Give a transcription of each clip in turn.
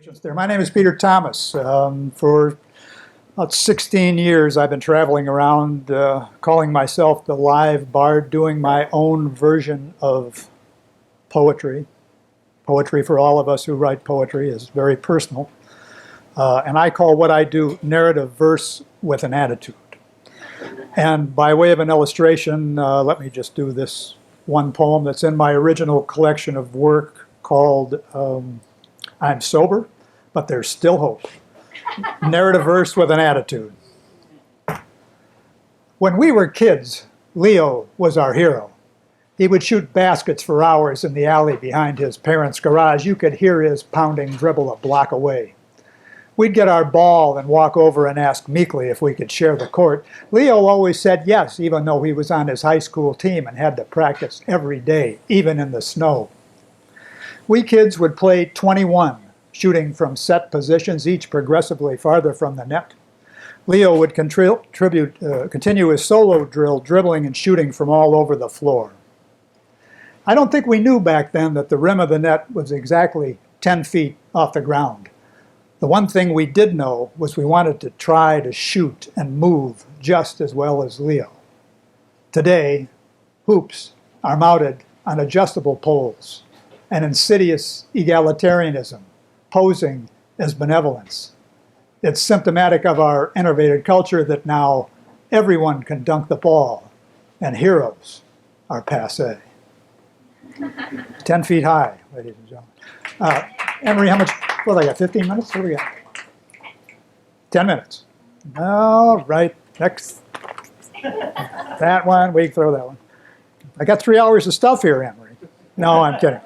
There. My name is Peter Thomas. For about 16 years, I've been traveling around calling myself the live bard, doing my own version of poetry. Poetry, for all of us who write poetry, is very personal. And I call what I do narrative verse with an attitude. And by way of an illustration, let me just do this one poem that's in my original collection of work called I'm Sober, but There's Still Hope. Narrative verse with an attitude. When we were kids, Leo was our hero. He would shoot baskets for hours in the alley behind his parents' garage. You could hear his pounding dribble a block away. We'd get our ball and walk over and ask meekly if we could share the court. Leo always said yes, even though he was on his high school team and had to practice every day, even in the snow. We kids would play 21, shooting from set positions, each progressively farther from the net. Leo would continue his solo drill, dribbling and shooting from all over the floor. I don't think we knew back then that the rim of the net was exactly 10 feet off the ground. The one thing we did know was we wanted to try to shoot and move just as well as Leo. Today, hoops are mounted on adjustable poles, an insidious egalitarianism posing as benevolence. It's symptomatic of our enervated culture that now everyone can dunk the ball and heroes are passé. 10 feet high, ladies and gentlemen. Emery, how much? Well, I got 15 minutes? What do we got? 10 minutes. All right, next. That one, we can throw that one. I got 3 hours of stuff here, Emery. No, I'm kidding.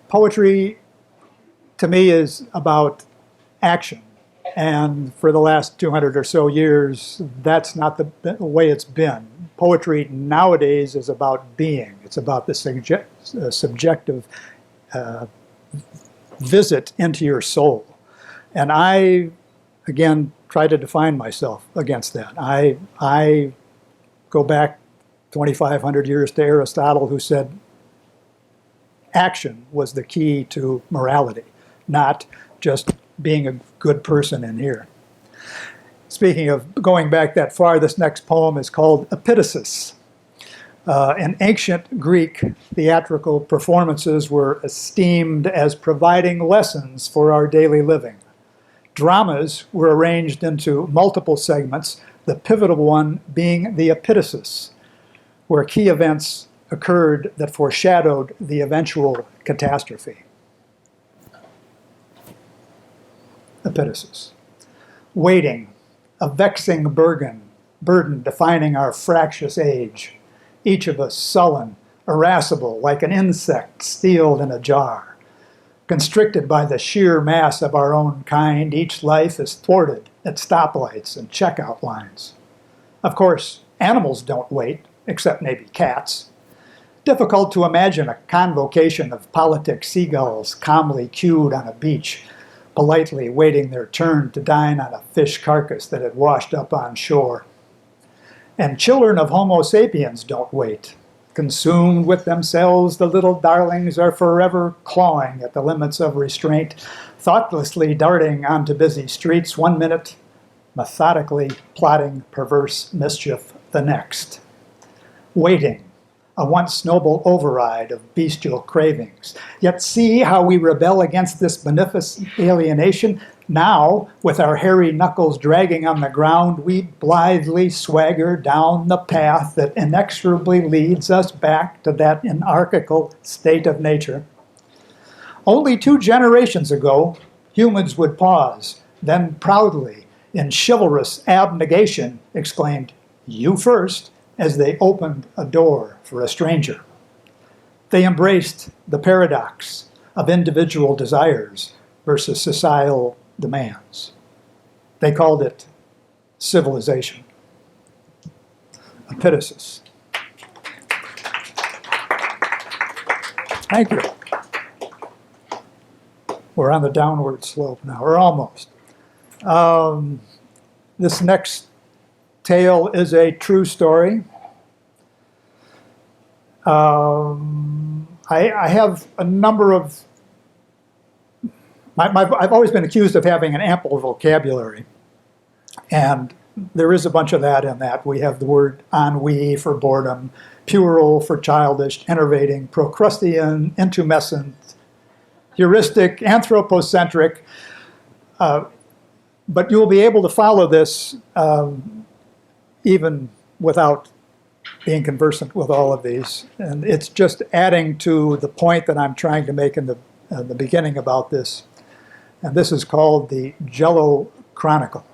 Poetry, to me, is about action. And for the last 200 or so years, that's not the way it's been. Poetry nowadays is about being. It's about the subjective visit into your soul. And I, again, try to define myself against that. I go back 2,500 years to Aristotle, who said action was the key to morality, not just being a good person in here. Speaking of going back that far, this next poem is called Epitasis. In ancient Greek, theatrical performances were esteemed as providing lessons for our daily living. Dramas were arranged into multiple segments, the pivotal one being the epitasis, where key events occurred that foreshadowed the eventual catastrophe. Epitasis. Waiting, a vexing burden defining our fractious age. Each of us sullen, irascible, like an insect sealed in a jar. Constricted by the sheer mass of our own kind, each life is thwarted at stoplights and checkout lines. Of course, animals don't wait, except maybe cats. Difficult to imagine a convocation of politic seagulls calmly queued on a beach, politely waiting their turn to dine on a fish carcass that had washed up on shore. And children of Homo sapiens don't wait. Consumed with themselves, the little darlings are forever clawing at the limits of restraint, thoughtlessly darting onto busy streets one minute, methodically plotting perverse mischief the next. Waiting, a once noble override of bestial cravings. Yet see how we rebel against this beneficent alienation. Now, with our hairy knuckles dragging on the ground, we blithely swagger down the path that inexorably leads us back to that anarchical state of nature. Only 2 generations ago, humans would pause, then proudly, in chivalrous abnegation, exclaimed, "You first," as they opened a door for a stranger. They embraced the paradox of individual desires versus societal demands. They called it civilization. Epitasis. Thank you. We're on the downward slope now, or almost. This next tale is a true story. I have a number of, I've always been accused of having an ample vocabulary, and there is a bunch of that in that. We have the word ennui for boredom, puerile for childish, enervating, procrustean, intumescent, heuristic, anthropocentric, but you'll be able to follow this even without being conversant with all of these. And it's just adding to the point that I'm trying to make in the beginning about this. And this is called the Jello Chronicle.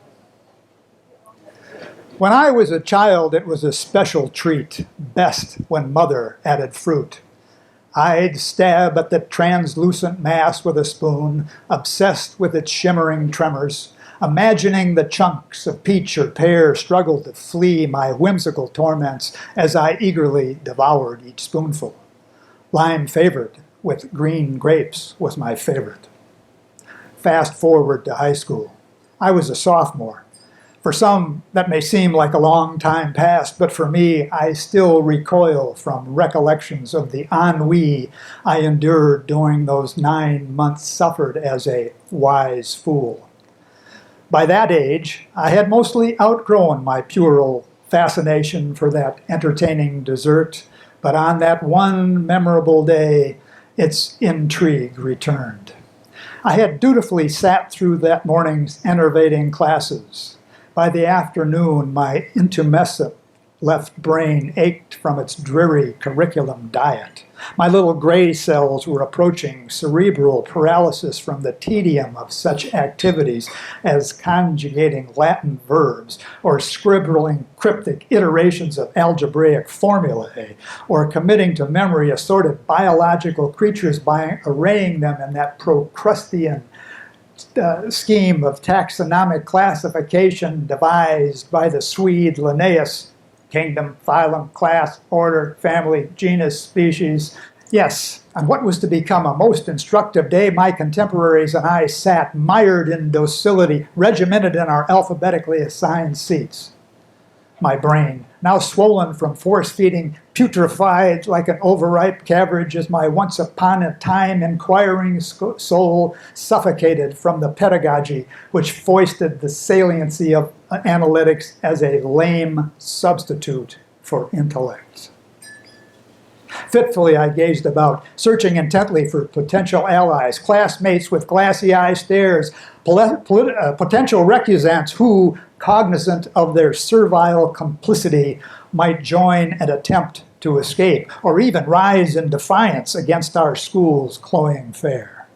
When I was a child, it was a special treat, best when mother added fruit. I'd stab at the translucent mass with a spoon, obsessed with its shimmering tremors, imagining the chunks of peach or pear struggle to flee my whimsical torments as I eagerly devoured each spoonful. Lime favored with green grapes was my favorite. Fast forward to high school. I was a sophomore. For some, that may seem like a long time past, but for me, I still recoil from recollections of the ennui I endured during those 9 months suffered as a wise fool. By that age, I had mostly outgrown my puerile fascination for that entertaining dessert, but on that one memorable day, its intrigue returned. I had dutifully sat through that morning's enervating classes. By the afternoon, my intumescent left brain ached from its dreary curriculum diet. My little gray cells were approaching cerebral paralysis from the tedium of such activities as conjugating Latin verbs, or scribbling cryptic iterations of algebraic formulae, or committing to memory assorted biological creatures by arraying them in that Procrustean scheme of taxonomic classification devised by the Swede Linnaeus: kingdom, phylum, class, order, family, genus, species. Yes, on what was to become a most instructive day, my contemporaries and I sat mired in docility, regimented in our alphabetically assigned seats. My brain, now swollen from force-feeding, putrefied like an overripe cabbage, as my once upon a time inquiring soul suffocated from the pedagogy which foisted the saliency of analytics as a lame substitute for intellect. Fitfully I gazed about, searching intently for potential allies, classmates with glassy eye stares, potential recusants who, cognizant of their servile complicity, might join an attempt to escape, or even rise in defiance against our school's cloying fare.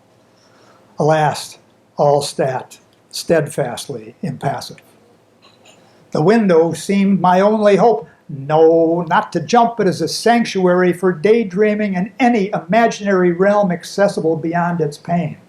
Alas, all sat steadfastly impassive. The window seemed my only hope. No, not to jump, but as a sanctuary for daydreaming in any imaginary realm accessible beyond its pain.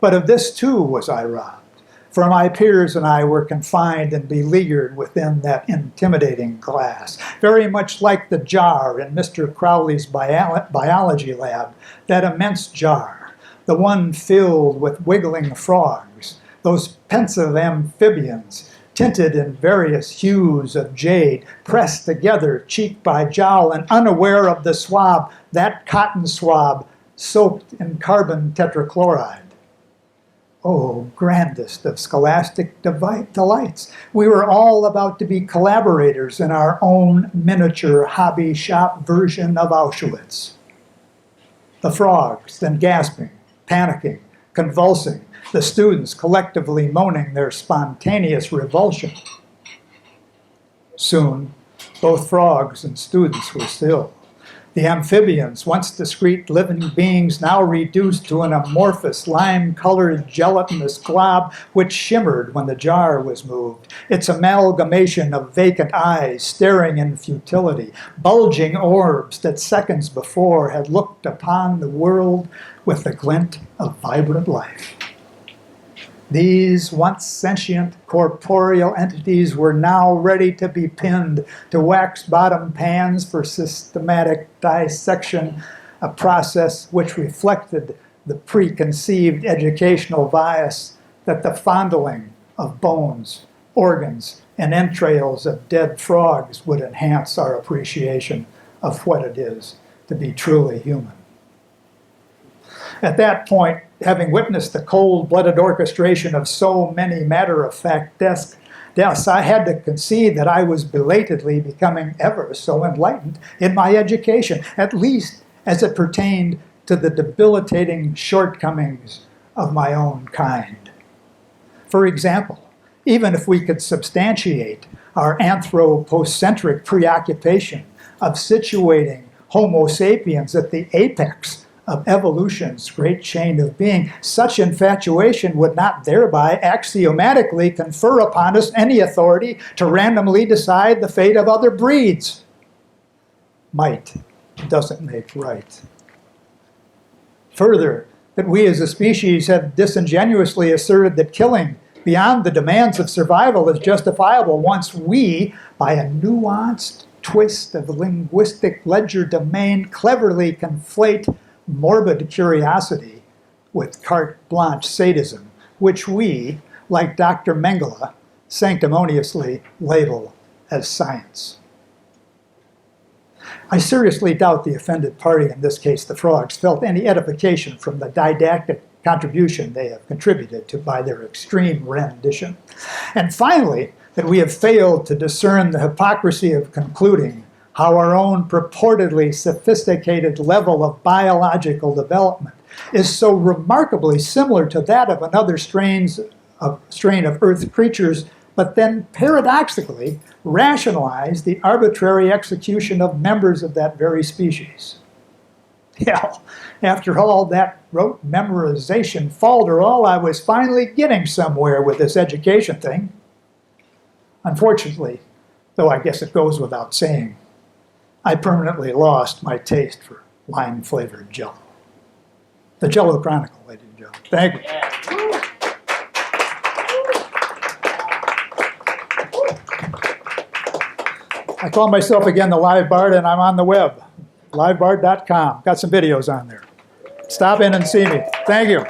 But of this too was I robbed, for my peers and I were confined and beleaguered within that intimidating glass, very much like the jar in Mr. Crowley's biology lab, that immense jar, the one filled with wiggling frogs, those pensive amphibians, tinted in various hues of jade, pressed together cheek by jowl and unaware of the swab, that cotton swab soaked in carbon tetrachloride. Oh, grandest of scholastic delights. We were all about to be collaborators in our own miniature hobby shop version of Auschwitz. The frogs then gasping, panicking, convulsing, the students collectively moaning their spontaneous revulsion. Soon, both frogs and students were still. The amphibians, once discrete living beings, now reduced to an amorphous, lime-colored, gelatinous glob which shimmered when the jar was moved, its amalgamation of vacant eyes staring in futility, bulging orbs that seconds before had looked upon the world with the glint of vibrant life. These once sentient corporeal entities were now ready to be pinned to wax-bottom pans for systematic dissection, a process which reflected the preconceived educational bias that the fondling of bones, organs, and entrails of dead frogs would enhance our appreciation of what it is to be truly human. At that point, having witnessed the cold-blooded orchestration of so many matter-of-fact deaths, I had to concede that I was belatedly becoming ever so enlightened in my education, at least as it pertained to the debilitating shortcomings of my own kind. For example, even if we could substantiate our anthropocentric preoccupation of situating Homo sapiens at the apex of evolution's great chain of being, such infatuation would not thereby axiomatically confer upon us any authority to randomly decide the fate of other breeds. Might doesn't make right. Further, that we as a species have disingenuously asserted that killing beyond the demands of survival is justifiable once we, by a nuanced twist of linguistic legerdemain, cleverly conflate morbid curiosity with carte blanche sadism, which we, like Dr. Mengele, sanctimoniously label as science. I seriously doubt the offended party, in this case the frogs, felt any edification from the didactic contribution they have contributed to by their extreme rendition. And finally, that we have failed to discern the hypocrisy of concluding how our own purportedly sophisticated level of biological development is so remarkably similar to that of another strain of Earth creatures, but then paradoxically rationalize the arbitrary execution of members of that very species. Hell, after all that rote memorization falderall, I was finally getting somewhere with this education thing. Unfortunately, though I guess it goes without saying, I permanently lost my taste for lime-flavored Jell-O. The Jell-O Chronicle, ladies and gentlemen. Thank you. Yeah. I call myself again the Live Bard, and I'm on the web, livebard.com. Got some videos on there. Stop in and see me. Thank you.